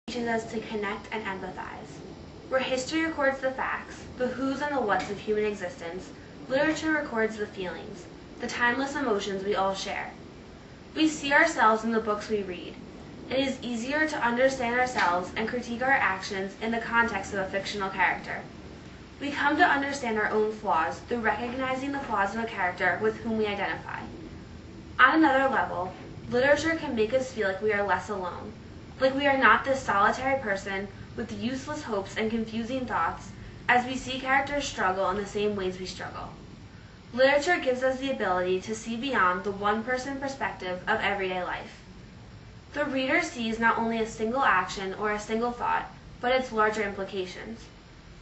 teaches us to connect and empathize. Where history records the facts, the who's and the what's of human existence, literature records the feelings, the timeless emotions we all share. We see ourselves in the books we read. It is easier to understand ourselves and critique our actions in the context of a fictional character. We come to understand our own flaws through recognizing the flaws of a character with whom we identify. On another level, literature can make us feel like we are less alone, like we are not this solitary person with useless hopes and confusing thoughts, as we see characters struggle in the same ways we struggle. Literature gives us the ability to see beyond the one-person perspective of everyday life. The reader sees not only a single action or a single thought, but its larger implications.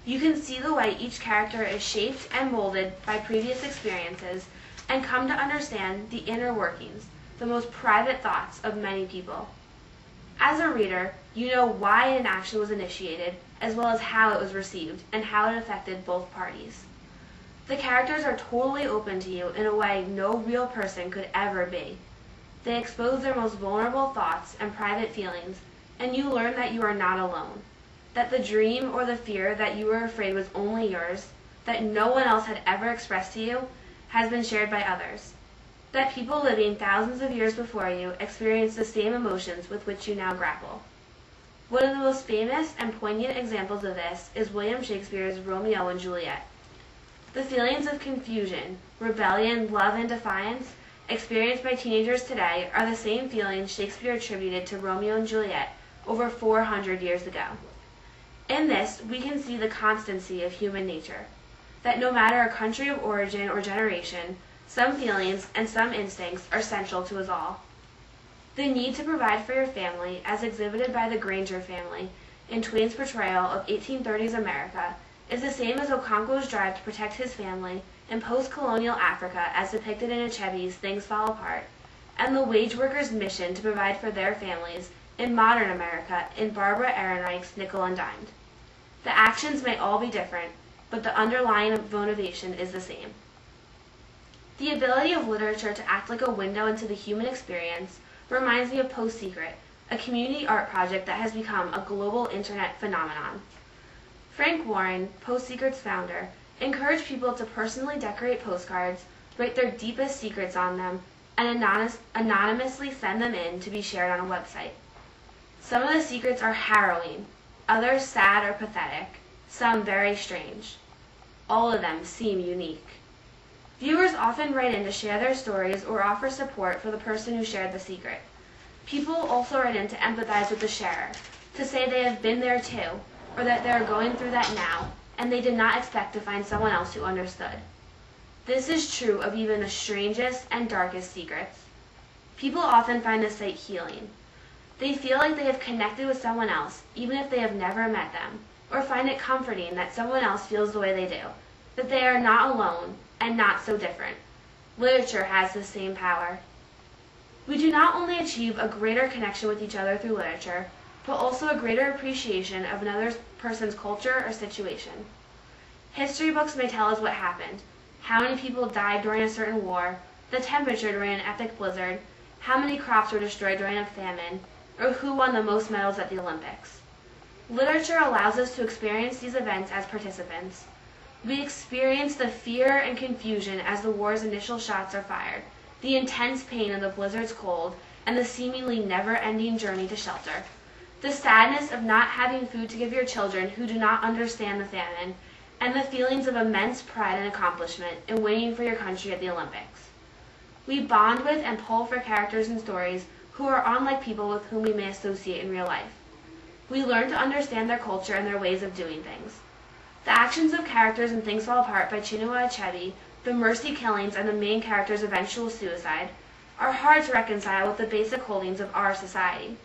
You can see the way each character is shaped and molded by previous experiences and come to understand the inner workings, the most private thoughts of many people. As a reader, you know why an action was initiated, as well as how it was received and how it affected both parties. The characters are totally open to you in a way no real person could ever be. They expose their most vulnerable thoughts and private feelings, and you learn that you are not alone, that the dream or the fear that you were afraid was only yours, that no one else had ever expressed to you, has been shared by others, that people living thousands of years before you experienced the same emotions with which you now grapple. One of the most famous and poignant examples of this is William Shakespeare's Romeo and Juliet. The feelings of confusion, rebellion, love, and defiance experienced by teenagers today are the same feelings Shakespeare attributed to Romeo and Juliet over 400 years ago. In this, we can see the constancy of human nature, that no matter our country of origin or generation, some feelings and some instincts are central to us all. The need to provide for your family, as exhibited by the Granger family in Twain's portrayal of 1830s America, is the same as Okonkwo's drive to protect his family in post-colonial Africa as depicted in Achebe's Things Fall Apart, and the wage workers' mission to provide for their families in modern America in Barbara Ehrenreich's Nickel and Dimed. The actions may all be different, but the underlying motivation is the same. The ability of literature to act like a window into the human experience reminds me of Post Secret, a community art project that has become a global internet phenomenon. Frank Warren, Post Secret's founder, encouraged people to personally decorate postcards, write their deepest secrets on them, and anonymously send them in to be shared on a website. Some of the secrets are harrowing, others sad or pathetic, some very strange. All of them seem unique. Viewers often write in to share their stories or offer support for the person who shared the secret. People also write in to empathize with the sharer, to say they have been there too, or that they are going through that now, and they did not expect to find someone else who understood. This is true of even the strangest and darkest secrets. People often find this site healing. They feel like they have connected with someone else, even if they have never met them, or find it comforting that someone else feels the way they do, that they are not alone and not so different. Literature has the same power. We do not only achieve a greater connection with each other through literature, but also a greater appreciation of another person's culture or situation. History books may tell us what happened, how many people died during a certain war, the temperature during an epic blizzard, how many crops were destroyed during a famine, or who won the most medals at the Olympics. Literature allows us to experience these events as participants. We experience the fear and confusion as the war's initial shots are fired, the intense pain of the blizzard's cold, and the seemingly never-ending journey to shelter. The sadness of not having food to give your children who do not understand the famine, and the feelings of immense pride and accomplishment in winning for your country at the Olympics. We bond with and pull for characters and stories who are unlike people with whom we may associate in real life. We learn to understand their culture and their ways of doing things. The actions of characters in Things Fall Apart by Chinua Achebe, the mercy killings, and the main character's eventual suicide are hard to reconcile with the basic holdings of our society.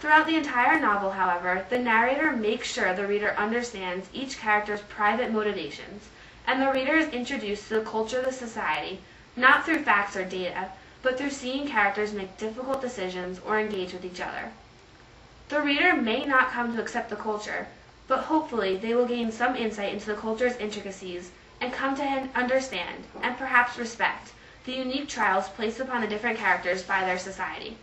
Throughout the entire novel, however, the narrator makes sure the reader understands each character's private motivations, and the reader is introduced to the culture of the society, not through facts or data, but through seeing characters make difficult decisions or engage with each other. The reader may not come to accept the culture, but hopefully they will gain some insight into the culture's intricacies and come to understand, and perhaps respect, the unique trials placed upon the different characters by their society.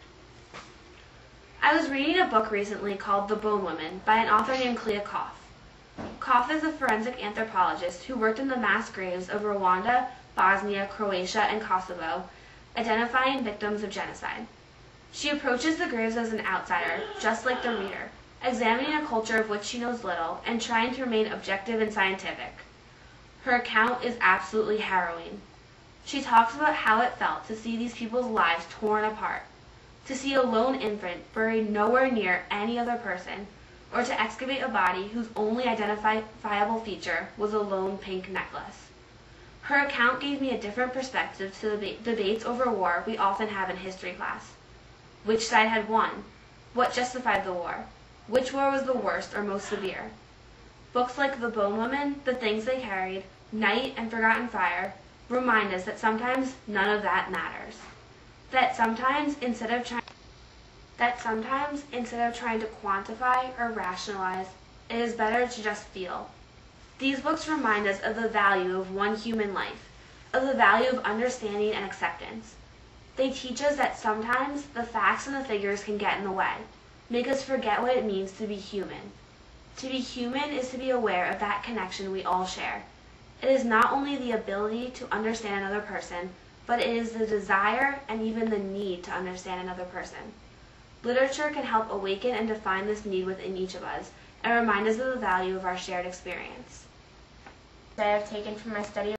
I was reading a book recently called The Bone Woman by an author named Clea Koff. Koff is a forensic anthropologist who worked in the mass graves of Rwanda, Bosnia, Croatia, and Kosovo, identifying victims of genocide. She approaches the graves as an outsider, just like the reader, examining a culture of which she knows little and trying to remain objective and scientific. Her account is absolutely harrowing. She talks about how it felt to see these people's lives torn apart, to see a lone infant buried nowhere near any other person, or to excavate a body whose only identifiable feature was a lone pink necklace. Her account gave me a different perspective to the debates over war we often have in history class. Which side had won? What justified the war? Which war was the worst or most severe? Books like The Bone Woman, The Things They Carried, Night, and Forgotten Fire remind us that sometimes none of that matters. That sometimes instead of trying to quantify or rationalize, it is better to just feel. These books remind us of the value of one human life, of the value of understanding and acceptance. They teach us that sometimes the facts and the figures can get in the way, make us forget what it means to be human. To be human is to be aware of that connection we all share. It is not only the ability to understand another person, but it is the desire and even the need to understand another person. Literature can help awaken and define this need within each of us and remind us of the value of our shared experience. I have taken from my study